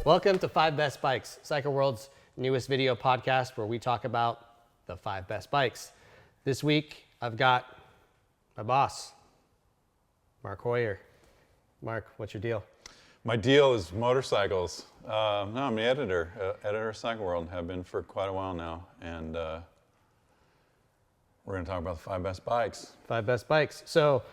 Welcome to 5 Best Bikes, Cycle World's newest video podcast where we talk about the 5 best bikes. This week, I've got my boss, Mark Hoyer. Mark, what's your deal? My deal is motorcycles. No, I'm the editor of Cycle World, have been for quite a while now, and we're going to talk about the 5 best bikes. 5 best bikes. So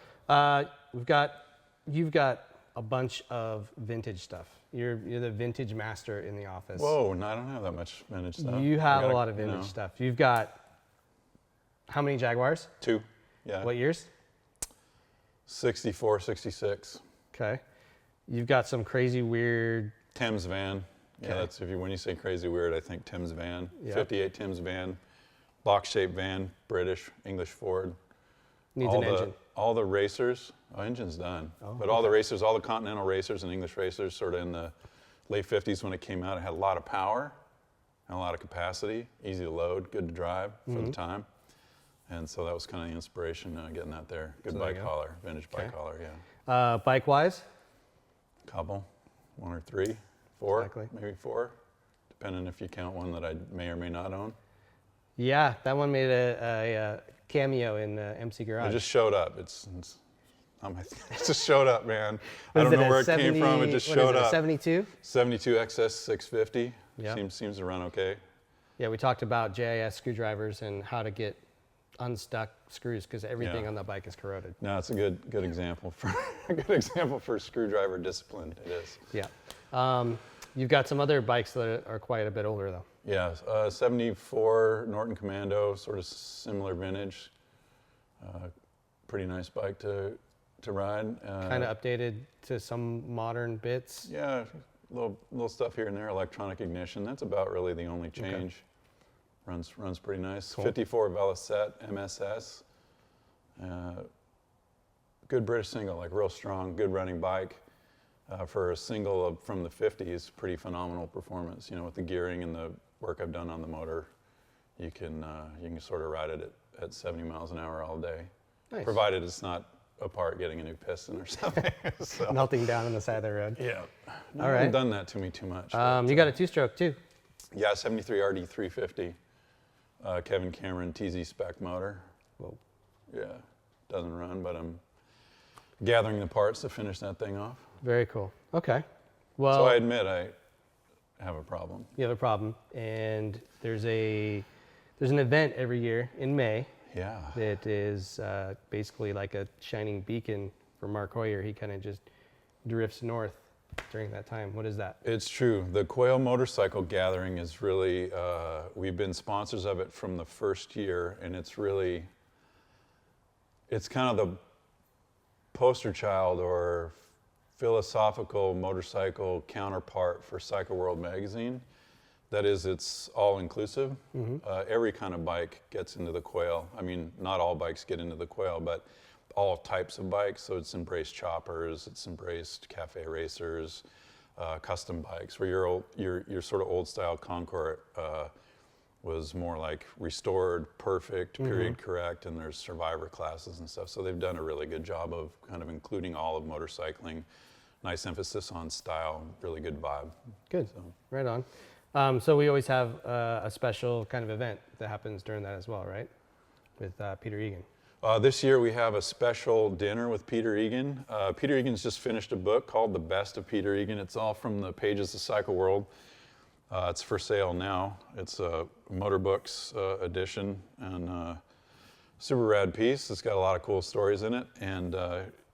you've got a bunch of vintage stuff. You're the vintage master in the office. Whoa, no, I don't have that much vintage stuff. You have a lot of vintage stuff. You've got how many Jaguars? 2, yeah. What years? 64, 66. Okay. You've got some crazy weird... Thames van. Okay. Yeah, that's when you say crazy weird, I think Thames van. Yeah. 58 Thames van, box-shaped van, British, English Ford. Needs an engine. All the racers, engine's done. But all the racers, all the Continental racers and English racers, sort of in the late 50s when it came out, it had a lot of power and a lot of capacity, easy to load, good to drive for the time. And so that was kind of the inspiration, getting that there. Good So bike hauler, vintage bike hauler, yeah. Bike-wise? Couple, 1 or 3, 4, Exactly. maybe 4, depending if you count one that I may or may not own. Yeah, that one made a cameo in MC Garage. It just showed up. It just showed up, man. I Was don't know a where it 70 came from. It just what is showed it, a up. 72? 72 XS 650. Yeah. Seems to run okay. Yeah, we talked about JIS screwdrivers and how to get unstuck screws because everything on that bike is corroded. No, it's a good example for a good example for screwdriver discipline. It is. Yeah. You've got some other bikes that are quite a bit older though. Yeah, 74 Norton Commando, sort of similar vintage. Pretty nice bike to ride. Kind of updated to some modern bits. Yeah, little stuff here and there. Electronic ignition. That's about really the only change. Okay. Runs pretty nice. Cool. 54 Velocette MSS. Good British single, like real strong, good running bike. For a single from the 50s, pretty phenomenal performance. You know, with the gearing and the work I've done on the motor, you can sort of ride it at 70 miles an hour all day. Nice. Provided it's not apart getting a new piston or something. So. Melting down on the side of the road. Yeah. No, all I right. haven't done that to me too much. You got a 2-stroke too. Yeah, 73 RD 350. Kevin Cameron TZ spec motor. Whoa. Yeah, doesn't run, but I'm gathering the parts to finish that thing off. Very cool. Okay. Well, so I admit I have a problem. You have a problem, and there's an event every year in May. Yeah. That is basically like a shining beacon for Mark Hoyer. He kind of just drifts north during that time. What is that? It's true. The Quail Motorcycle Gathering is really, we've been sponsors of it from the first year, and it's kind of the poster child or philosophical motorcycle counterpart for Cycle World magazine. That is, it's all-inclusive. Mm-hmm. Every kind of bike gets into the Quail. I mean, not all bikes get into the Quail, but all types of bikes. So it's embraced choppers, it's embraced cafe racers, custom bikes. Where your sort of old-style Concours was more like restored, perfect, period correct, and there's survivor classes and stuff. So they've done a really good job of kind of including all of motorcycling. Nice emphasis on style, really good vibe. Good, so. Right on. So we always have a special kind of event that happens during that as well, right? With Peter Egan. This year we have a special dinner with Peter Egan. Peter Egan's just finished a book called The Best of Peter Egan. It's all from the pages of Cycle World. It's for sale now. It's a Motor Books edition, and super rad piece. It's got a lot of cool stories in it, and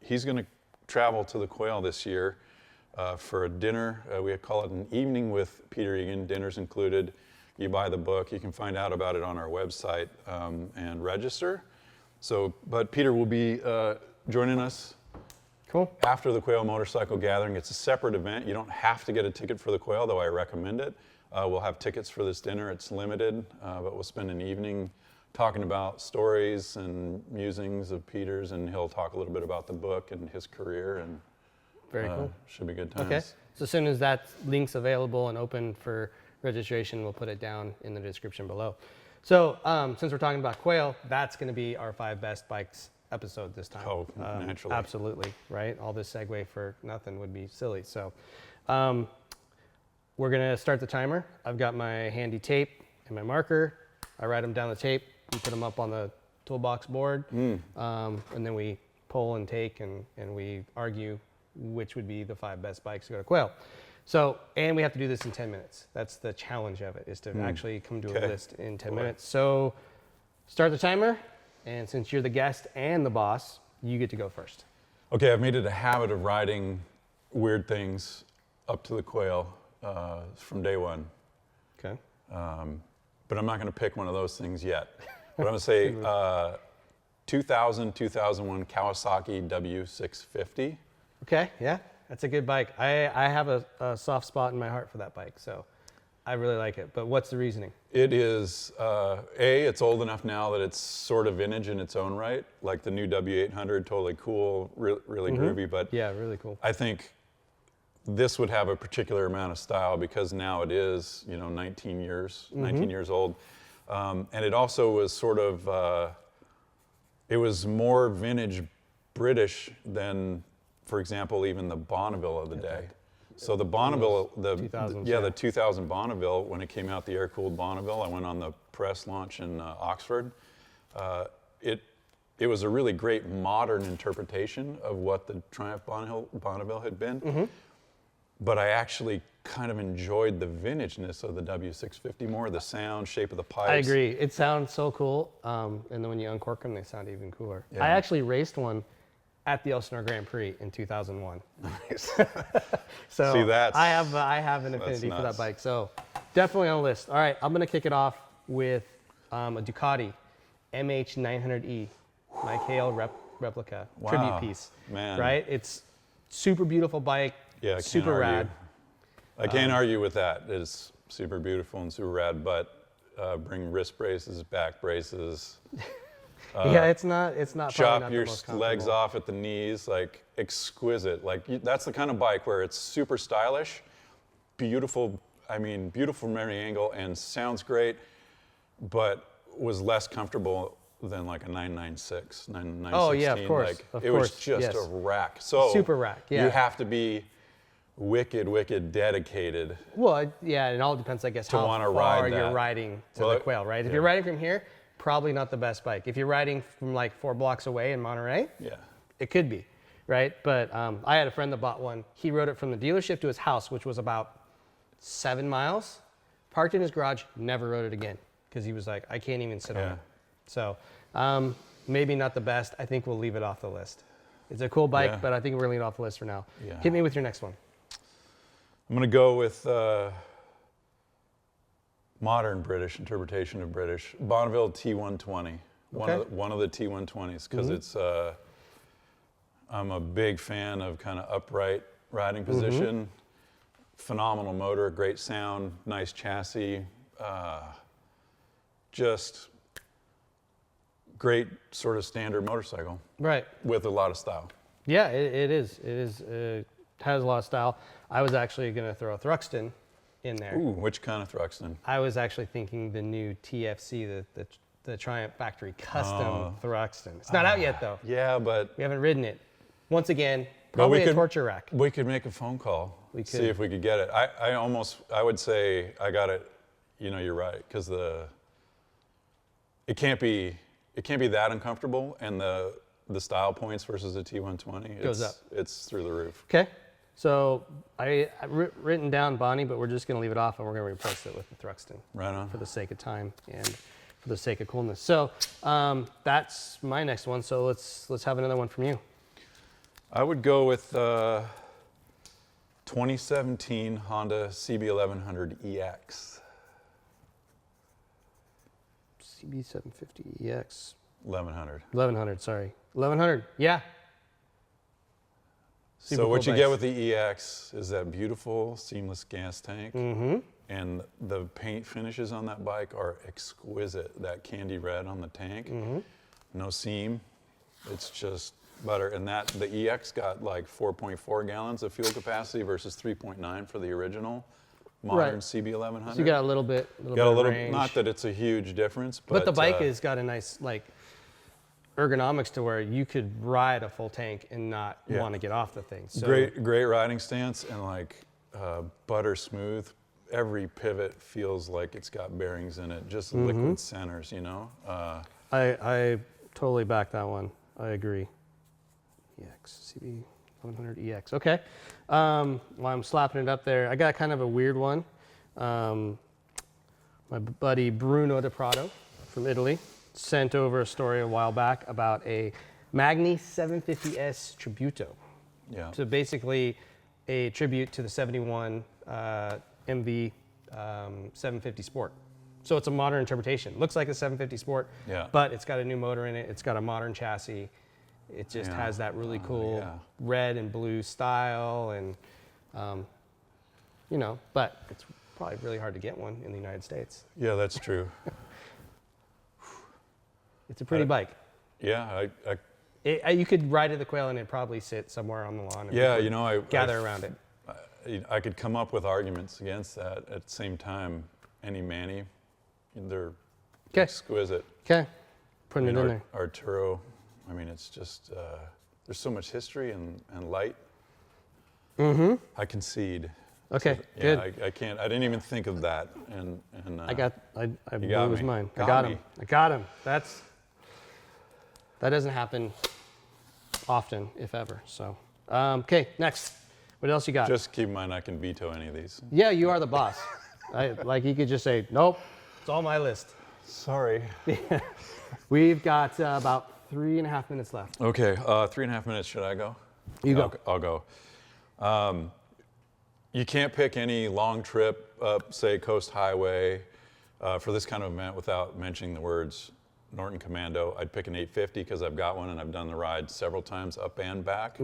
he's going to travel to the Quail this year for a dinner. We call it an evening with Peter Egan. Dinner's included. You buy the book. You can find out about it on our website and register. But Peter will be joining us. Cool. After the Quail Motorcycle Gathering. It's a separate event. You don't have to get a ticket for the Quail, though I recommend it. We'll have tickets for this dinner. It's limited, but we'll spend an evening talking about stories and musings of Peter's, and he'll talk a little bit about the book and his career, and very cool. Should be good times. Okay. So as soon as that link's available and open for registration, we'll put it down in the description below. So since we're talking about Quail, that's going to be our 5 best bikes episode this time. Oh, naturally. Absolutely, right? All this segue for nothing would be silly. So we're gonna start the timer. I've got my handy tape and my marker. I write them down the tape. We put them up on the toolbox board, and then we pull and take, and we argue which would be the 5 best bikes to go to Quail. So, and we have to do this in 10 minutes. That's the challenge of it, is to actually come to a list in 10 minutes. So start the timer, and since you're the guest and the boss, you get to go first. Okay, I've made it a habit of riding weird things up to the Quail from day one. Okay. But I'm not going to pick one of those things yet. But I'm going to say 2000, 2001 Kawasaki W650. Okay, yeah, that's a good bike. I have a soft spot in my heart for that bike, so I really like it. But what's the reasoning? It is, it's old enough now that it's sort of vintage in its own right. Like the new W800, totally cool, really groovy. But Yeah, really cool. I think this would have a particular amount of style because now it is, 19 years old. And it also was sort of, it was more vintage British than, for example, even the Bonneville of the day. So the Bonneville, the 2000 Bonneville, when it came out, the air-cooled Bonneville, I went on the press launch in Oxford. It was a really great modern interpretation of what the Triumph Bonneville had been. But I actually kind of enjoyed the vintageness of the W650 more, the sound, shape of the pipes. I agree. It sounds so cool, and then when you uncork them, they sound even cooler. Yeah. I actually raced one at the Elsinore Grand Prix in 2001. Nice. So See, that's, I have an affinity for that nuts. bike. So definitely on the list. All right, I'm gonna kick it off with a Ducati MH900E, my KL replica tribute piece. Man. Right? It's super beautiful bike. Yeah, I can't super argue. rad. I can't argue with that. It's super beautiful and super rad, but bring wrist braces, back braces. Yeah, it's not. Chop your legs off at the knees, like exquisite. Like that's the kind of bike where it's super stylish, beautiful. I mean, beautiful from every angle, and sounds great, but was less comfortable than like a 996, 916. Oh yeah, of course. Like, of it course, was just yes. a rack. So super rack. Yeah. You have to be wicked dedicated. Well, yeah, it all depends, I guess, how wanna far ride you're that. riding to Well, the Quail, right? If you're riding from here, probably not the best bike. If you're riding from like 4 blocks away in Monterey, Yeah. it could be, right? But I had a friend that bought one. He rode it from the dealership to his house, which was about 7 miles, parked in his garage, never rode it again because he was like, I can't even sit on it. So maybe not the best. I think we'll leave it off the list. It's a cool bike, but I think we're gonna leave it off the list for now. Yeah. Hit me with your next one. I'm going to go with modern British interpretation of British. Bonneville T120, one of the T120s, because it's, I'm a big fan of kind of upright riding position, phenomenal motor, great sound, nice chassis, just great sort of standard motorcycle. Right. With a lot of style. Yeah, it is. It is. Has a lot of style. I was actually going to throw a Thruxton in there. Ooh, which kind of Thruxton? I was actually thinking the new TFC, the Triumph Factory Custom Thruxton. It's not out yet though. Yeah, but We haven't ridden it. Once again, probably a torture rack. We could make a phone call. See if we could get it. I would say I got it. You're right, because it can't be that uncomfortable, and the style points versus the T120 goes up. It's through the roof. Okay. So I written down Bonnie, but we're just going to leave it off and we're going to replace it with the Thruxton. Right on. For the sake of time and for the sake of coolness. So that's my next one. So let's have another one from you. I would go with 2017 Honda CB1100 EX. CB750EX. 1100. Sorry. 1100. Yeah. Super So what cool you get bikes. with the EX is that beautiful seamless gas tank. And the paint finishes on that bike are exquisite. That candy red on the tank, no seam. It's just butter. And the EX got like 4.4 gallons of fuel capacity versus 3.9 for the original modern CB1100. So you got a little bit range. Not that it's a huge difference, but the bike has got a nice ergonomics to where you could ride a full tank and not want to get off the thing. So great riding stance and butter smooth every pivot feels like it's got bearings in it, just liquid centers, you know? I totally back that one. I agree. EX, CB 1100 EX. Okay. While I'm slapping it up there, I got kind of a weird one. My buddy Bruno De Prato from Italy sent over a story a while back about a Magni 750S Tributo. Yeah. So basically a tribute to the 71 MV 750 Sport. So it's a modern interpretation. Looks like a 750 Sport, Yeah. but it's got a new motor in it. It's got a modern chassis. It just Yeah. has that really cool yeah. red and blue style, and you know, but it's probably really hard to get one in the United States. Yeah, that's true. It's a pretty bike. Yeah, You could ride at the Quail and it'd probably sit somewhere on the lawn. And yeah, people you know, gather around it. I could come up with arguments against that. At the same time, any Manny, they're 'Kay. exquisite. Okay, putting I it mean, in there. Arturo, I mean, it's just, there's so much history and light. I concede. Okay, Yeah, good. I can't, I didn't even think of that. And I blew got his me. mind. I Got got me. him. I got him. That doesn't happen often, if ever. So, okay, next. What else you got? just keep in mind I can veto any of these. Yeah, you are the boss. Like you could just say, nope, it's on my list. Sorry. We've got about 3.5 minutes left. Okay, 3.5 minutes. Should I go? You go. I'll go. You can't pick any long trip up, say, Coast Highway for this kind of event without mentioning the words Norton Commando. I'd pick an 850 because I've got one and I've done the ride several times up and back.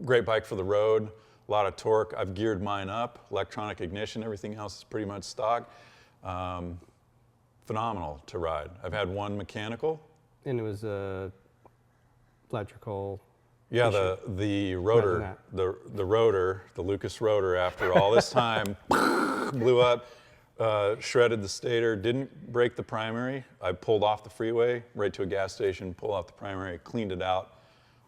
Great bike for the road, a lot of torque. I've geared mine up, electronic ignition, everything else is pretty much stock. Phenomenal to ride. I've had one mechanical. And it was electrical. Yeah, the rotor, the rotor, the Lucas rotor, after all this time, blew up, shredded the stator, didn't break the primary. I pulled off the freeway right to a gas station, pulled off the primary, cleaned it out,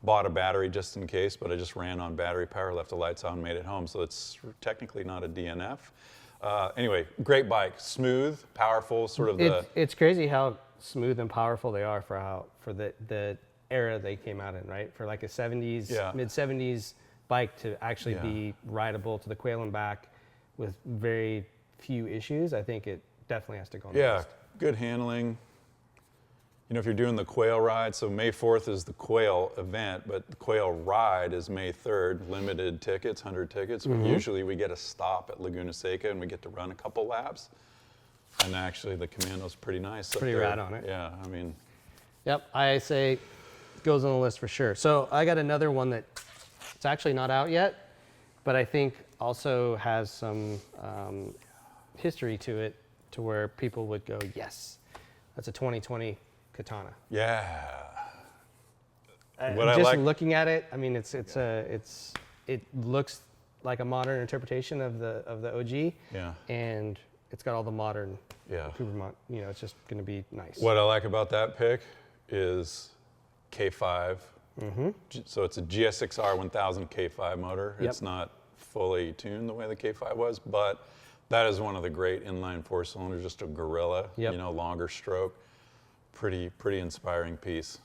bought a battery just in case, but I just ran on battery power, left the lights on, made it home. So it's technically not a DNF. Anyway, great bike, smooth, powerful, sort of the... It's crazy how smooth and powerful they are for the era they came out in, right? For like a 70s, Yeah. mid-70s bike to actually Yeah. be rideable to the Quail and back with very few issues, I think it definitely has to go on the Yeah, list. good handling. You know, if you're doing the Quail ride, so May 4th is the Quail event, but the Quail ride is May 3rd, limited tickets, 100 tickets. Usually we get a stop at Laguna Seca and we get to run a couple laps. And actually the Commando's pretty nice up Pretty there. rad on it. Yeah, I mean, Yep, I say goes on the list for sure. So I got another one that it's actually not out yet, but I think also has some history to it, to where people would go, yes, that's a 2020 Katana. yeah. Just What I like- looking at it, I mean, it looks like a modern interpretation of the OG, Yeah, and it's got all the modern yeah. improvement. You know, it's just going to be nice. What I like about that pick is K5. So it's a GSX-R 1000 K5 motor. Yep. It's not fully tuned the way the K5 was, but that is one of the great inline four cylinders, just a gorilla, Yep. you know, longer stroke. Pretty inspiring piece.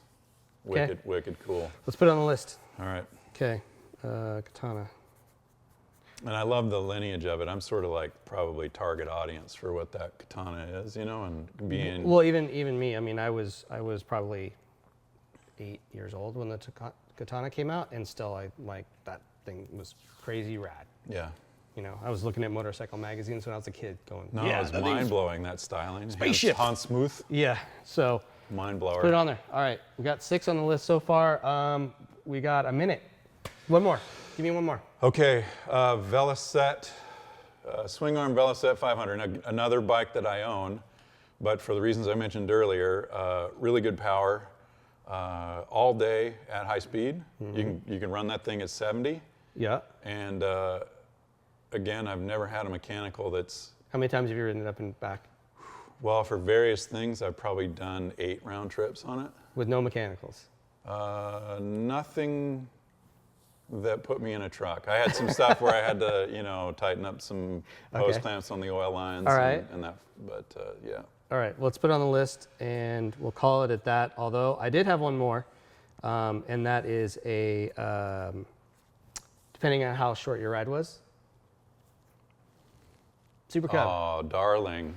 Okay. Wicked cool. Let's put it on the list. All right. Okay, Katana. And I love the lineage of it. I'm sort of like probably target audience for what that Katana is, you know, and being... Well, even me. I mean, I was probably 8 years old when the Katana came out, and still, that thing was crazy rad. Yeah. You know, I was looking at motorcycle magazines when I was a kid, going, No, yeah, it was that thing's- mind-blowing, that styling. Spaceship. Hans Smuth, Yeah. So mind-blower. put it on there. All right, we got 6 on the list so far. We got a minute. One more. Give me one more. Okay, Velocette, swing arm Velocette 500, another bike that I own, but for the reasons I mentioned earlier, really good power, all day at high speed. You can run that thing at 70, Yeah. and again, I've never had a mechanical that's, How many times have you ridden it up and back well, for various things, I've probably done 8 round trips on it. with no mechanicals? Nothing that put me in a truck. I had some stuff where I had to, tighten up some hose clamps on the oil lines. All right. And that, but yeah. All right, well, let's put it on the list and we'll call it at that. Although I did have one more, and that is a, depending on how short your ride was, Super Cub. Oh, darling.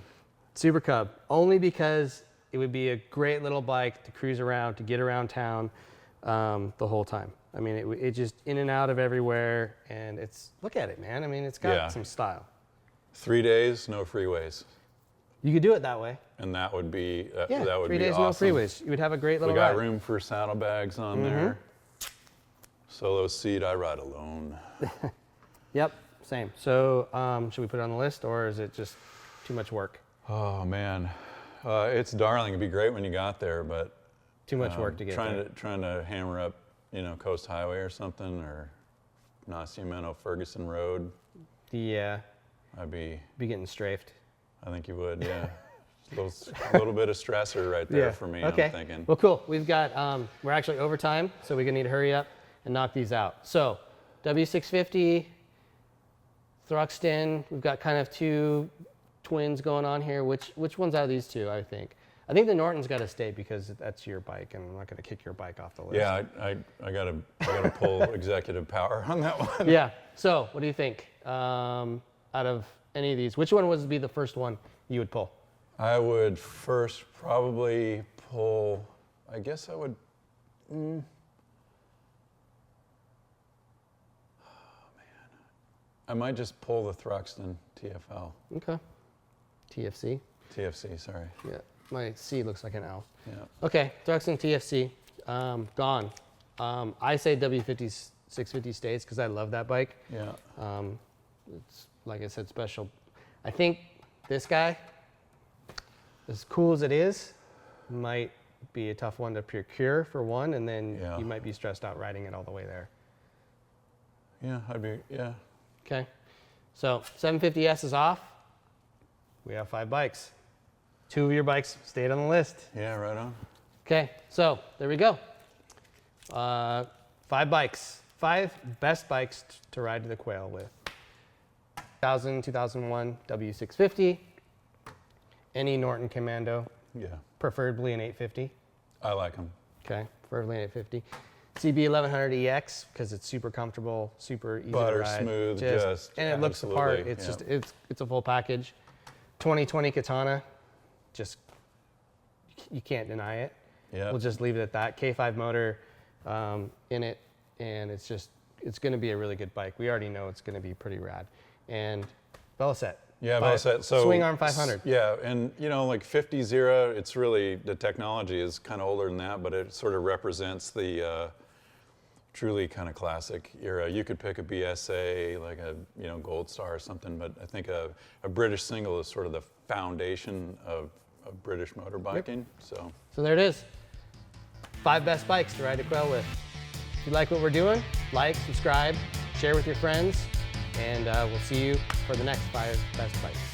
Super Cub, only because it would be a great little bike to cruise around, to get around town the whole time. I mean, it just in and out of everywhere, and look at it, man. I mean, it's got some style. 3 days, no freeways. You could do it that way. And that would be Yeah, that would 3 be days, awesome. no freeways. You would have a great little We got ride. room for saddlebags on there. Solo seat, I ride alone. Yep, same. So should we put it on the list, or is it just too much work? Oh man, it's darling. It'd be great when you got there, but Too much work to get there. trying to hammer up, Coast Highway or something, or Nacimiento Ferguson Road. Yeah, I'd be getting strafed. I think you would, yeah. A little bit of stressor right there for me. Okay. I'm thinking. Well, cool. We've got we're actually over time, so we're gonna need to hurry up and knock these out. So W650, Thruxton. We've got kind of two twins going on here. Which one's out of these two? I think the Norton's got to stay because that's your bike, and I'm not gonna kick your bike off the list. Yeah, I gotta pull executive power on that one. Yeah. So what do you think? Out of any of these, which one would be the first one you would pull? I would first probably pull. I guess I would. I might just pull the Thruxton TFL. Okay. TFC. TFC, sorry. Yeah. My C looks like an L. Yeah. Okay. Thruxton TFC. Gone. I say W50 650 stays because I love that bike. Yeah. It's, like I said, special. I think this guy, as cool as it is, might be a tough one to procure for one, and then you might be stressed out riding it all the way there. Yeah, yeah. Okay, so 750S is off. We have 5 bikes. 2 of your bikes stayed on the list. Yeah, right on. Okay, so there we go. 5 bikes, 5 best bikes to ride to the Quail with. 2000, 2001 W650, any Norton Commando, Yeah, preferably an 850. I like them. Okay, preferably an 850. CB1100EX because it's super comfortable, super easy Butter to ride. smooth, and it looks the part. It's just it's a full package. 2020 Katana, just you can't deny it. Yeah. We'll just leave it at that. K5 motor in it, and it's going to be a really good bike. We already know it's going to be pretty rad. And Veloset. Yeah, Veloset. So Swing Arm 500. Yeah, and like 50 Zero, it's really, the technology is kind of older than that, but it sort of represents the truly kind of classic era. You could pick a BSA, like a Gold Star or something, but I think a British single is sort of the foundation of British motorbiking. Yep. So there it is. 5 best bikes to ride to Quail with. If you like what we're doing, like, subscribe, share with your friends, and we'll see you for the next 5 best bikes.